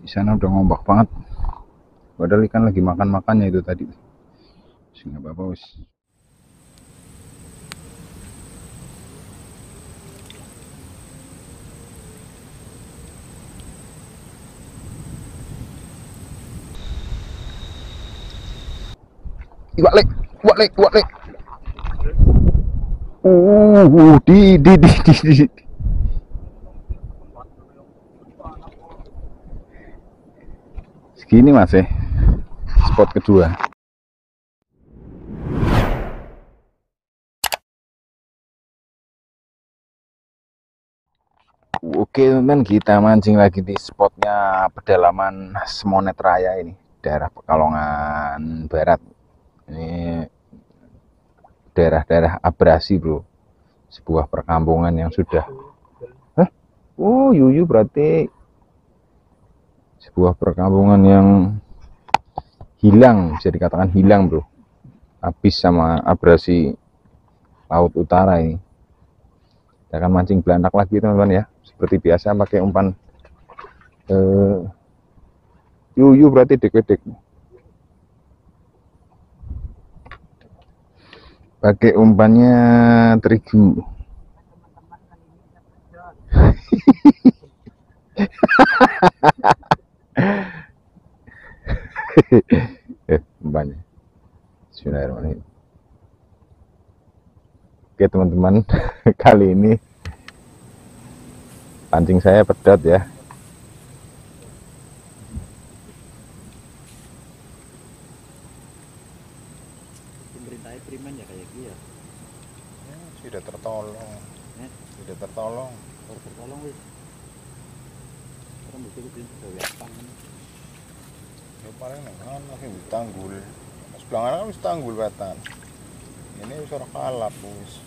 Di sana udah ngombak banget. Padahal ikan lagi makan-makannya itu tadi. Nggak apa-apa wis. Iwak lek. Di. Segini mas spot kedua. Oke teman, kita mancing lagi di spotnya pedalaman Semonet Raya ini, daerah Pekalongan Barat. Ini daerah-daerah Abrasi bro, sebuah perkampungan yang sudah Yuyu berarti sebuah perkampungan yang hilang, bisa dikatakan hilang bro, habis sama abrasi laut utara ini. Kita akan mancing belanak lagi teman-teman ya, seperti biasa pakai umpan Yuyu berarti dek-dek, pakai umpannya terigu. Umpannya Bismillahirrahmanirrahim. Oke teman-teman, kali ini pancing saya pedot ya. Pemerintahnya priman ya kayak gitu ya. Sudah tertolong. Sudah tertolong. Baru tertolong wis. Orang mesti kudu gawean. Ya paling nang lagi tanggul. Sebelah kanan wis tanggul wetan. Ini wis ora kalap wis.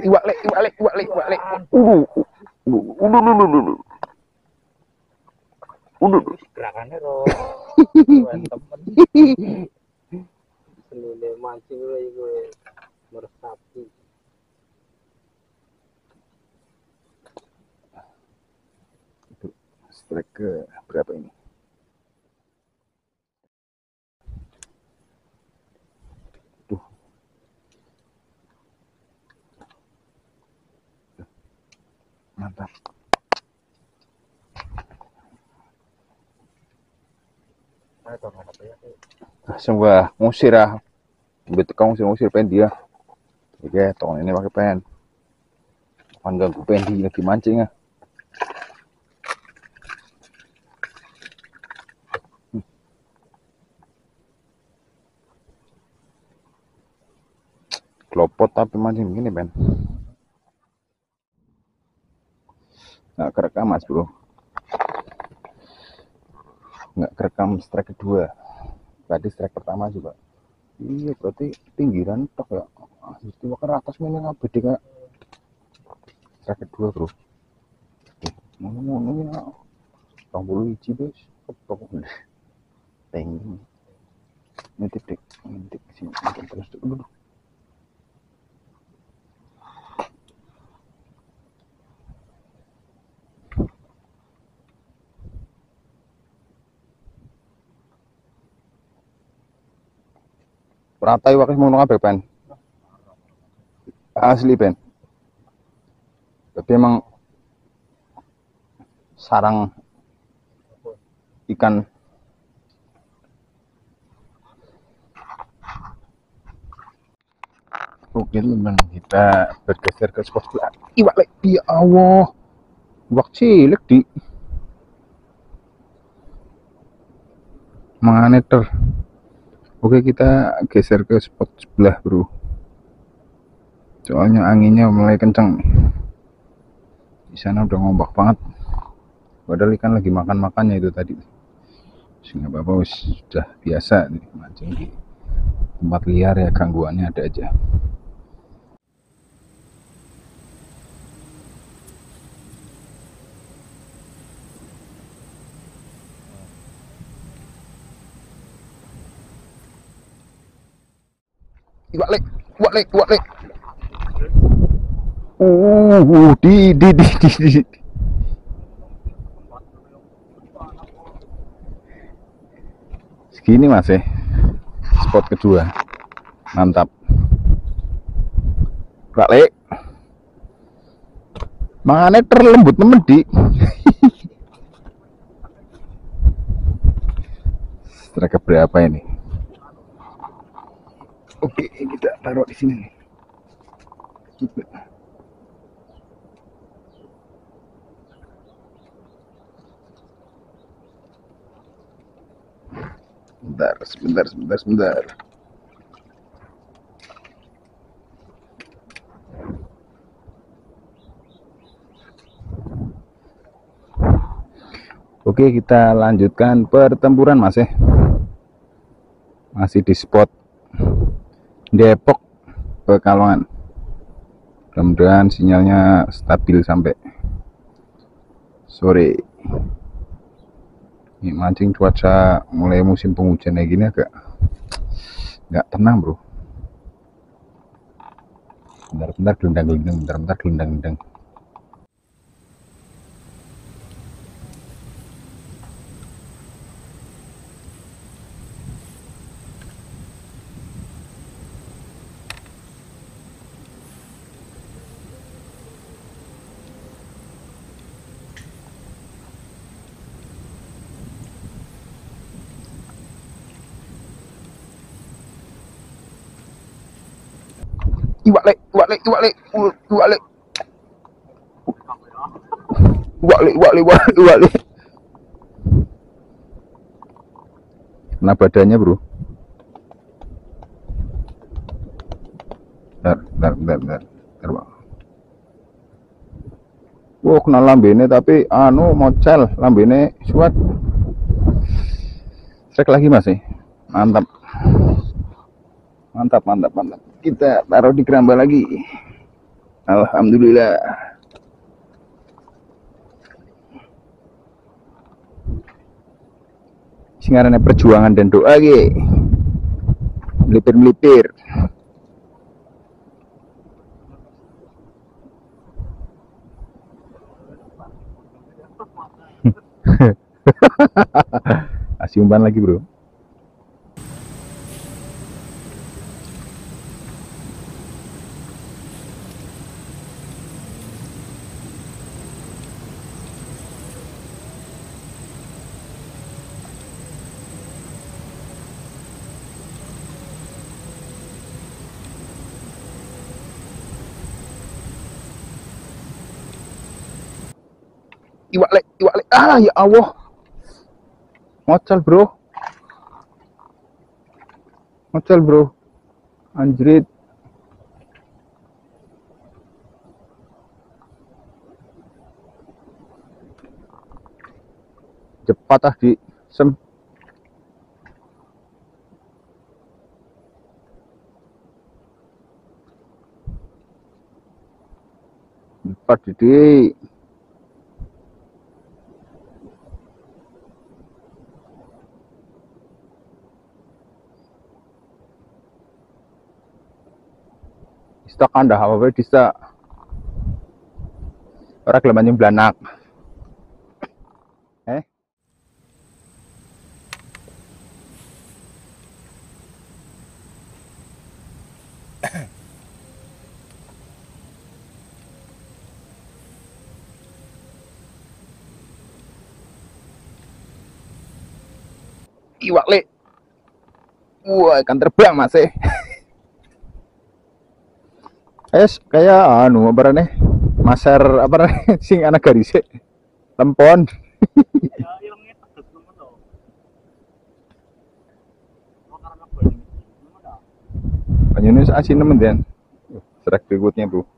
Iwak lek. Gerakannya ro. Temen. Senine mancing lagi gue meresapi. Itu strike ke berapa ini? Tuh. Mantap. Semua ngusir ah, betul kamu ngusir pen dia. Oke, tahun ini pakai pen. Kan ganggu pen di lagi mancing ah. Kelopot tapi mancing begini pen. Nggak kerekam mas bro. Nggak kerekam strike kedua. Tadi strike pertama juga. Iya berarti pinggiran tok ya. Istiwa ke atas mana nggak beda kayak strike kedua bro. Ngono ya. 20 biji bes. Ketok tinggi. Ngintip sini terus dulu. Ratai wakas mau ngapain pen? Asli pen. Tapi emang sarang ikan oke teman, kita bergeser ke spot sebelah. Iwak lek ya Allah. Iwak cilik di manganeter. Oke, kita geser ke spot sebelah bro, soalnya anginnya mulai kencang nih. Di sana udah ngombak banget, padahal ikan lagi makan-makannya itu tadi. Nggak apa-apa, sudah biasa nih mancing di tempat liar ya, gangguannya ada aja. Iwak lek. Di. Segini mas spot kedua, mantap. Balik, makanya terlembut temen di. Strike berapa ini? Oke, kita taruh di sini. Sebentar. Oke, kita lanjutkan pertempuran mas masih di spot Depok Pekalongan. Mudah-mudahan sinyalnya stabil sampai sore. Ini mancing cuaca mulai musim penghujan kayak gini agak nggak tenang bro. Bentar gelendang. Iwak lek. Kena badannya bro. Bentar. Wow, kena lambene tapi mocel lambene suat. Strike lagi mas mantap. Kita taruh di keramba lagi. Alhamdulillah. Singarannya perjuangan dan doa ge. Melipir. Kasih umpan lagi bro. Iwak lek. Ya Allah. Ngocel bro. Anjrit. Cepat di sem. Cepat di. Stok anda apa bisa orang gelem anjing blanak. Iwak lek. Wah, ikan terbang mas kayak apa nih maser apa nih sing anak garis lempon. Banyunya asin temen dan serak berikutnya bro.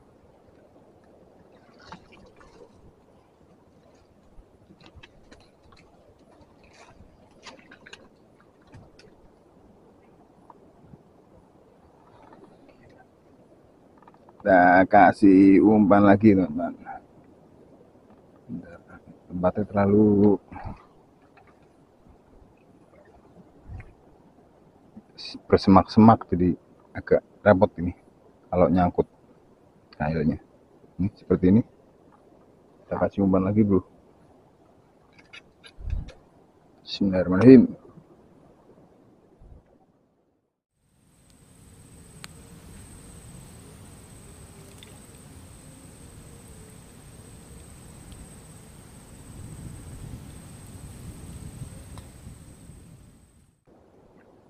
Kita kasih umpan lagi teman-teman. Tempatnya terlalu bersemak-semak jadi agak repot ini kalau nyangkut kailnya. Ini seperti ini. Kita kasih umpan lagi bro. Bismillahirrahmanirrahim.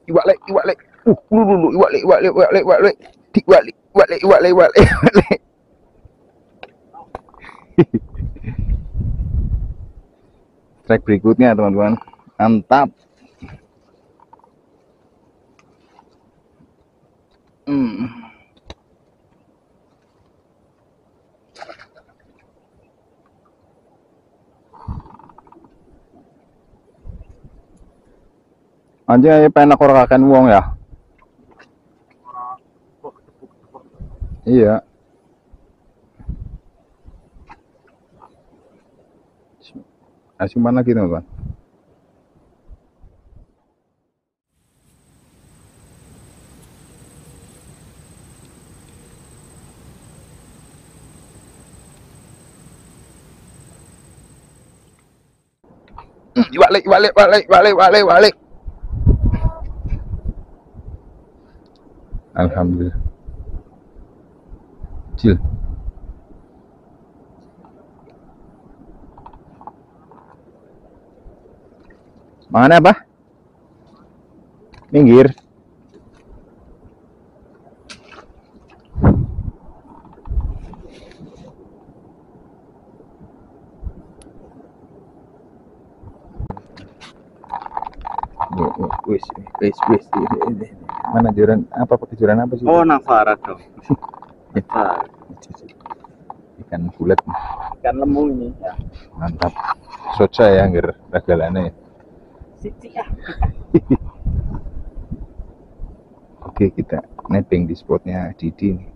Iwak lek. Lu iwak lek. Iwak lek. Strike berikutnya teman-teman. Mantap. Anjay pengen aku rekakan wong ya. Iya. Simpan lagi teman-teman. Balik. Alhamdulillah. Cil. Mana apa? Minggir. Wis. Mana juran apa pakai juran apa sih? Oh, Navara dong. Ikan bulat. Ikan lemu ini ya. Mantap. Soca ya ngger ragalane. Siti ya. Oke, kita netting di spotnya Didi nih.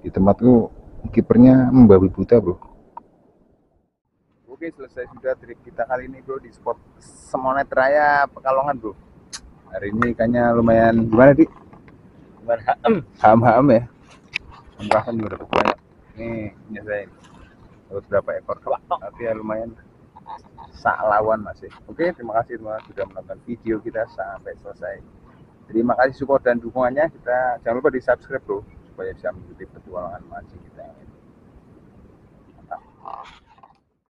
Di tempatku kipernya membabi buta bro. Oke, selesai sudah trip kita kali ini bro di spot Semonet Raya Pekalongan bro. Hari ini ikannya lumayan gimana Dik? Ham-ham ya. Merasakan juga dapat banyak. Nih nyesain dapat berapa ekor, tapi ya lumayan sak lawan masih. Oke, terima kasih teman sudah menonton video kita sampai selesai. Terima kasih support dan dukungannya. Kita jangan lupa di subscribe bro supaya bisa mengikuti petualangan mancing kita. Mantap.